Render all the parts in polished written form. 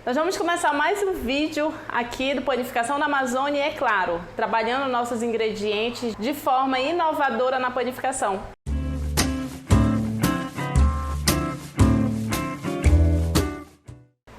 Nós vamos começar mais um vídeo aqui do Panificação da Amazônia e, é claro, trabalhando nossos ingredientes de forma inovadora na panificação.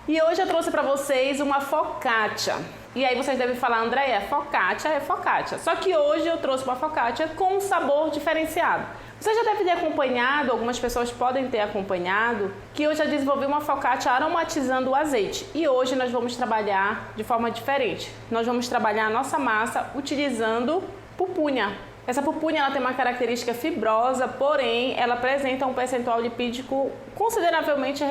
E hoje eu trouxe para vocês uma focaccia. E aí vocês devem falar, Andréia, focaccia é focaccia. Só que hoje eu trouxe uma focaccia com um sabor diferenciado. Você já deve ter acompanhado, algumas pessoas podem ter acompanhado, que eu já desenvolvi uma focaccia aromatizando o azeite. E hoje nós vamos trabalhar de forma diferente. Nós vamos trabalhar a nossa massa utilizando pupunha. Essa pupunha ela tem uma característica fibrosa, porém ela apresenta um percentual lipídico consideravelmente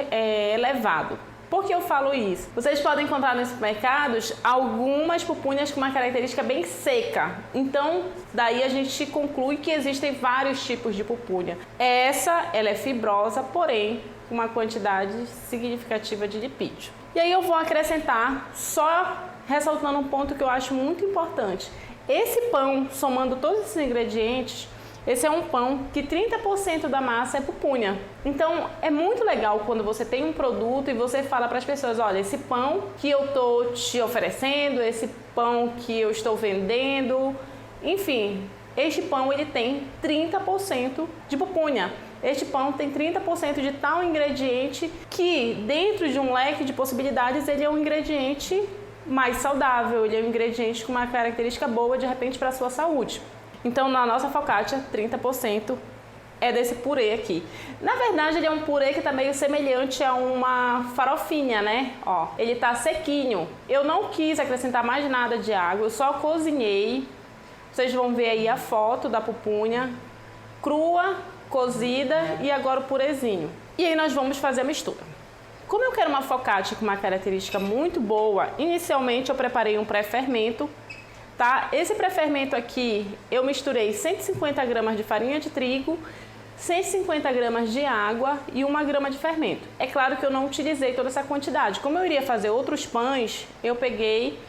elevado. Por que eu falo isso? Vocês podem encontrar nos supermercados algumas pupunhas com uma característica bem seca. Então, daí a gente conclui que existem vários tipos de pupunha. Ela é fibrosa, porém, com uma quantidade significativa de lipídio. E aí eu vou acrescentar, só ressaltando um ponto que eu acho muito importante. Esse pão, somando todos esses ingredientes, esse é um pão que 30% da massa é pupunha. Então é muito legal quando você tem um produto e você fala para as pessoas, olha, esse pão que eu estou te oferecendo, esse pão que eu estou vendendo, enfim, este pão ele tem 30% de pupunha. Este pão tem 30% de tal ingrediente que dentro de um leque de possibilidades ele é um ingrediente mais saudável, ele é um ingrediente com uma característica boa de repente para a sua saúde. Então, na nossa focaccia, 30% é desse purê aqui. Na verdade, ele é um purê que está meio semelhante a uma farofinha, né? Ó, ele tá sequinho. Eu não quis acrescentar mais nada de água, eu só cozinhei. Vocês vão ver aí a foto da pupunha crua, cozida e agora o purezinho. E aí nós vamos fazer a mistura. Como eu quero uma focaccia com uma característica muito boa, inicialmente eu preparei um pré-fermento. Tá? Esse pré-fermento aqui, eu misturei 150 gramas de farinha de trigo, 150 gramas de água e 1 grama de fermento. É claro que eu não utilizei toda essa quantidade. Como eu iria fazer outros pães, eu peguei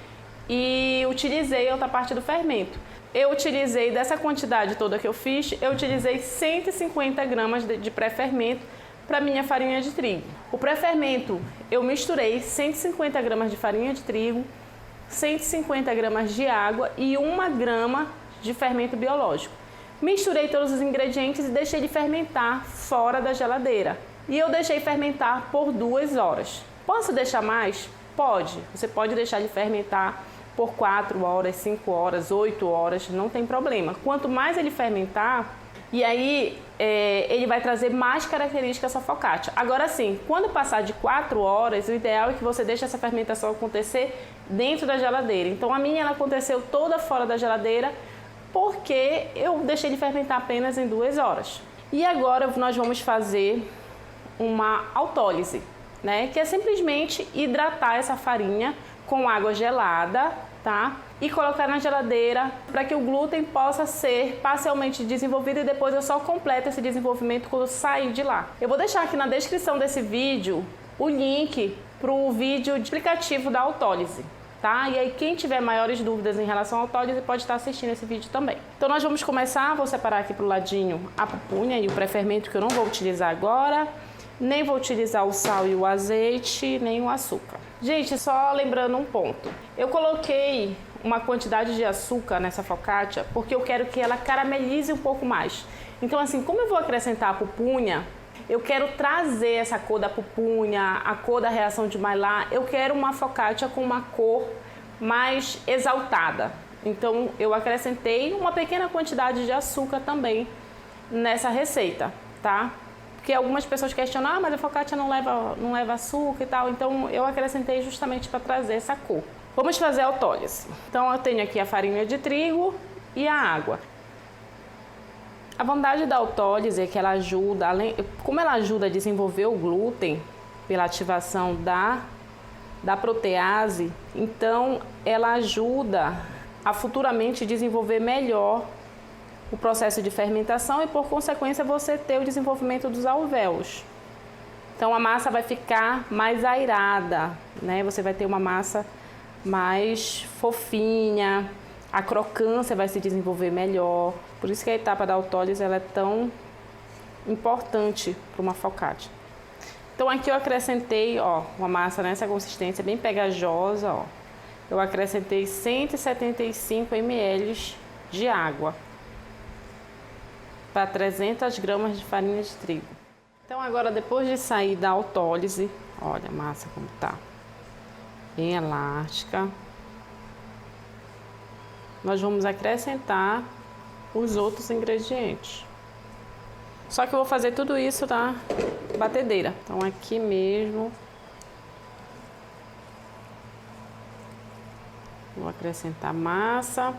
e utilizei outra parte do fermento. Eu utilizei dessa quantidade toda que eu fiz, eu utilizei 150 gramas de pré-fermento para minha farinha de trigo. O pré-fermento, eu misturei 150 gramas de farinha de trigo, 150 gramas de água e 1 grama de fermento biológico. Misturei todos os ingredientes e deixei de fermentar fora da geladeira. E eu deixei fermentar por 2 horas. Posso deixar mais? Pode. Você pode deixar de fermentar por 4 horas, 5 horas, 8 horas, não tem problema. Quanto mais ele fermentar, e aí ele vai trazer mais características à sua focaccia. Agora sim, quando passar de 4 horas, o ideal é que você deixe essa fermentação acontecer dentro da geladeira. Então a minha ela aconteceu toda fora da geladeira porque eu deixei de fermentar apenas em 2 horas. E agora nós vamos fazer uma autólise, né? Que é simplesmente hidratar essa farinha com água gelada, tá? E colocar na geladeira para que o glúten possa ser parcialmente desenvolvido e depois eu só completo esse desenvolvimento quando eu sair de lá. Eu vou deixar aqui na descrição desse vídeo o link para o vídeo explicativo da autólise, tá? E aí quem tiver maiores dúvidas em relação à autólise pode estar assistindo esse vídeo também. Então nós vamos começar, vou separar aqui para o ladinho a pupunha e o pré-fermento que eu não vou utilizar agora. Nem vou utilizar o sal e o azeite, nem o açúcar. Gente, só lembrando um ponto. Eu coloquei uma quantidade de açúcar nessa focaccia porque eu quero que ela caramelize um pouco mais. Então assim, como eu vou acrescentar a pupunha, eu quero trazer essa cor da pupunha, a cor da reação de Maillard. Eu quero uma focaccia com uma cor mais exaltada. Então eu acrescentei uma pequena quantidade de açúcar também nessa receita, tá? Porque algumas pessoas questionam, mas a focaccia não leva açúcar e tal. Então eu acrescentei justamente para trazer essa cor. Vamos fazer a autólise. Então eu tenho aqui a farinha de trigo e a água. A vantagem da autólise é que ela ajuda, como ela ajuda a desenvolver o glúten pela ativação da protease, então ela ajuda a futuramente desenvolver melhor o processo de fermentação e, por consequência, você ter o desenvolvimento dos alvéolos. Então, a massa vai ficar mais airada, né? Você vai ter uma massa mais fofinha, a crocância vai se desenvolver melhor. Por isso que a etapa da autólise ela é tão importante para uma focaccia. Então aqui eu acrescentei, ó, uma massa nessa consistência bem pegajosa, ó. Eu acrescentei 175 ml de água para 300 gramas de farinha de trigo. Então agora, depois de sair da autólise, olha a massa como tá, bem elástica. Nós vamos acrescentar os outros ingredientes. Só que eu vou fazer tudo isso na batedeira. Então aqui mesmo vou acrescentar massa,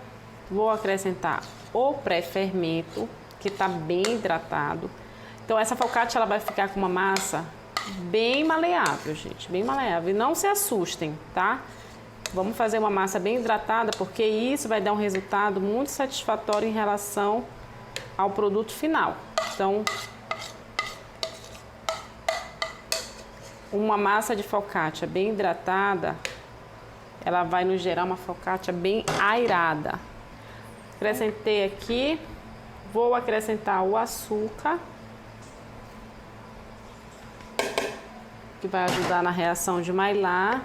vou acrescentar o pré-fermento, que está bem hidratado. Então essa focaccia ela vai ficar com uma massa bem maleável, gente, bem maleável. E não se assustem, tá? Vamos fazer uma massa bem hidratada, porque isso vai dar um resultado muito satisfatório em relação ao produto final. Então, uma massa de focaccia bem hidratada, ela vai nos gerar uma focaccia bem airada. Acrescentei aqui, vou acrescentar o açúcar, que vai ajudar na reação de Maillard.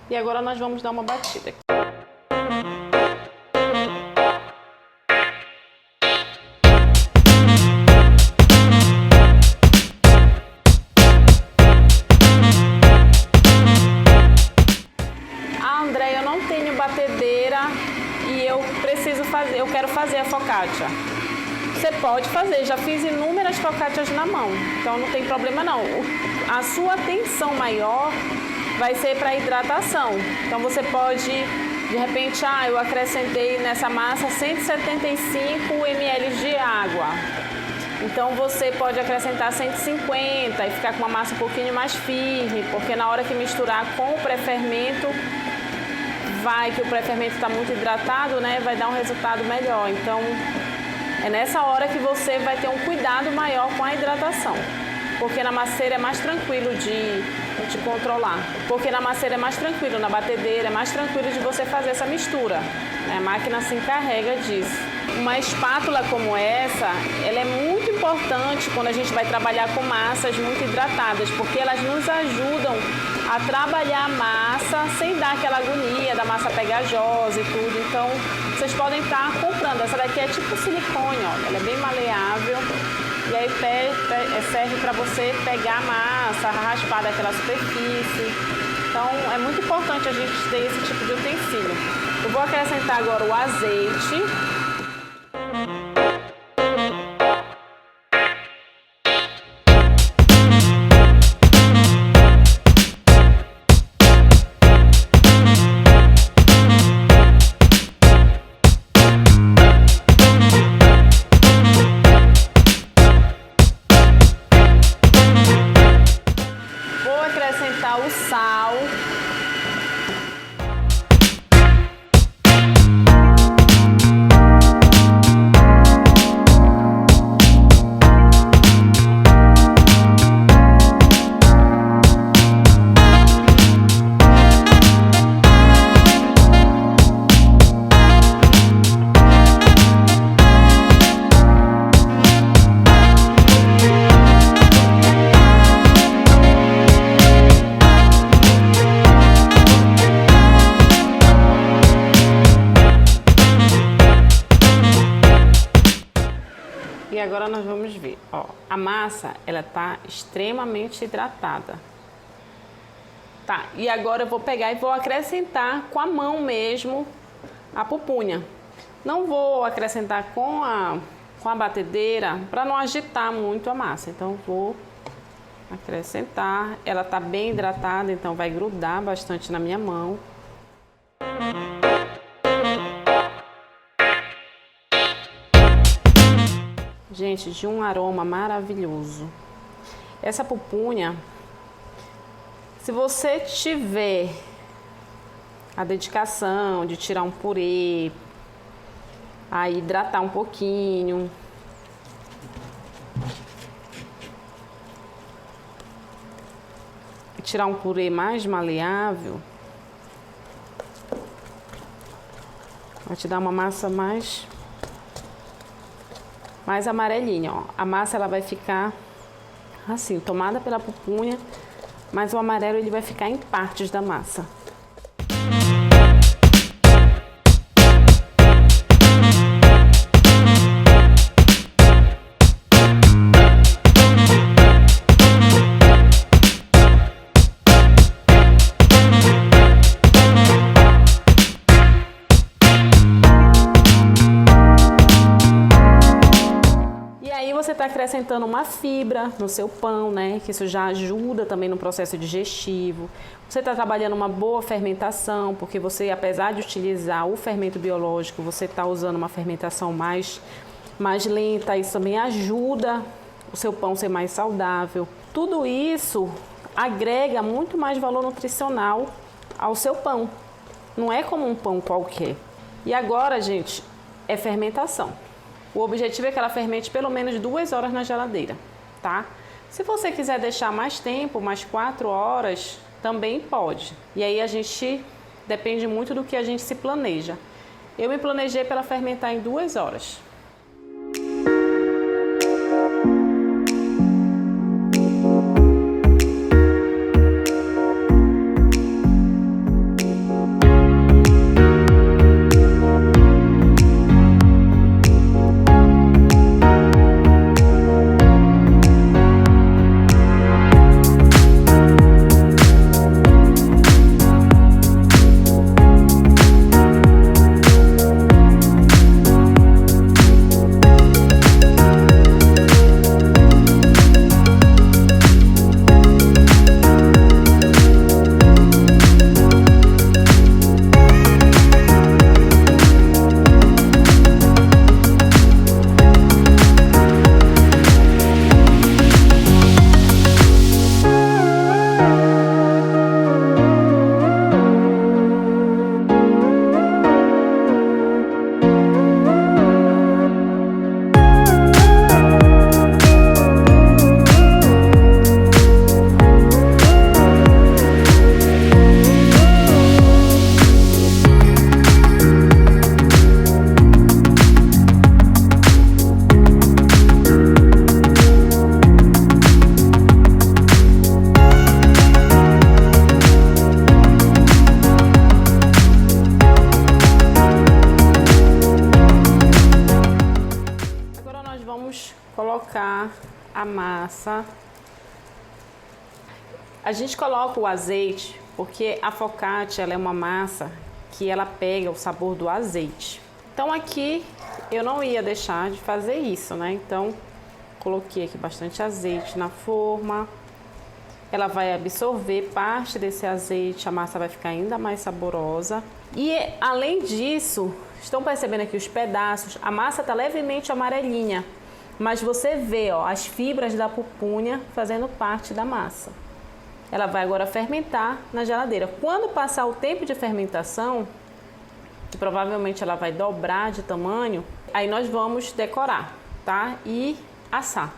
E agora nós vamos dar uma batida. André, eu não tenho batedeira e eu quero fazer a focaccia. Você pode fazer, já fiz inúmeras focaccias na mão, então não tem problema não. A sua atenção maior vai ser para hidratação. Então você pode, de repente, eu acrescentei nessa massa 175 ml de água. Então você pode acrescentar 150 e ficar com uma massa um pouquinho mais firme, porque na hora que misturar com o pré-fermento, que o pré-fermento está muito hidratado, né, vai dar um resultado melhor. Então é nessa hora que você vai ter um cuidado maior com a hidratação, porque na masseira é mais tranquilo de controlar, porque na masseira é mais tranquilo, na batedeira é mais tranquilo de você fazer essa mistura, né? A máquina se encarrega disso. Uma espátula como essa, ela é muito importante quando a gente vai trabalhar com massas muito hidratadas, porque elas nos ajudam a trabalhar a massa sem dar aquela agonia da massa pegajosa e tudo. Então, vocês podem estar comprando. Essa daqui é tipo silicone, ó, ela é bem maleável. E aí serve para você pegar a massa, raspar daquela superfície. Então é muito importante a gente ter esse tipo de utensílio. Eu vou acrescentar agora o azeite. Acrescentar o sal. E agora nós vamos ver, ó, a massa, ela tá extremamente hidratada. Tá, e agora eu vou pegar e vou acrescentar com a mão mesmo a pupunha. Não vou acrescentar com a batedeira para não agitar muito a massa. Então vou acrescentar, ela tá bem hidratada, então vai grudar bastante na minha mão. Gente, de um aroma maravilhoso. Essa pupunha, se você tiver a dedicação de tirar um purê, aí hidratar um pouquinho, tirar um purê mais maleável, vai te dar uma massa mais amarelinha, ó. A massa ela vai ficar assim, tomada pela pupunha, mas o amarelo ele vai ficar em partes da massa. Você está acrescentando uma fibra no seu pão, né? Que isso já ajuda também no processo digestivo. Você está trabalhando uma boa fermentação, porque você, apesar de utilizar o fermento biológico, você está usando uma fermentação mais lenta. Isso também ajuda o seu pão ser mais saudável. Tudo isso agrega muito mais valor nutricional ao seu pão. Não é como um pão qualquer. E agora, gente, é fermentação. O objetivo é que ela fermente pelo menos 2 horas na geladeira, tá? Se você quiser deixar mais tempo, mais 4 horas, também pode. E aí a gente depende muito do que a gente se planeja. Eu me planejei para ela fermentar em 2 horas. Colocar a massa. A gente coloca o azeite porque a focaccia ela é uma massa que ela pega o sabor do azeite. Então aqui eu não ia deixar de fazer isso, né? Então coloquei aqui bastante azeite na forma. Ela vai absorver parte desse azeite, a massa vai ficar ainda mais saborosa. E além disso, estão percebendo aqui os pedaços, a massa está levemente amarelinha. Mas você vê, ó, as fibras da pupunha fazendo parte da massa. Ela vai agora fermentar na geladeira. Quando passar o tempo de fermentação, que provavelmente ela vai dobrar de tamanho, aí nós vamos decorar, tá? E assar.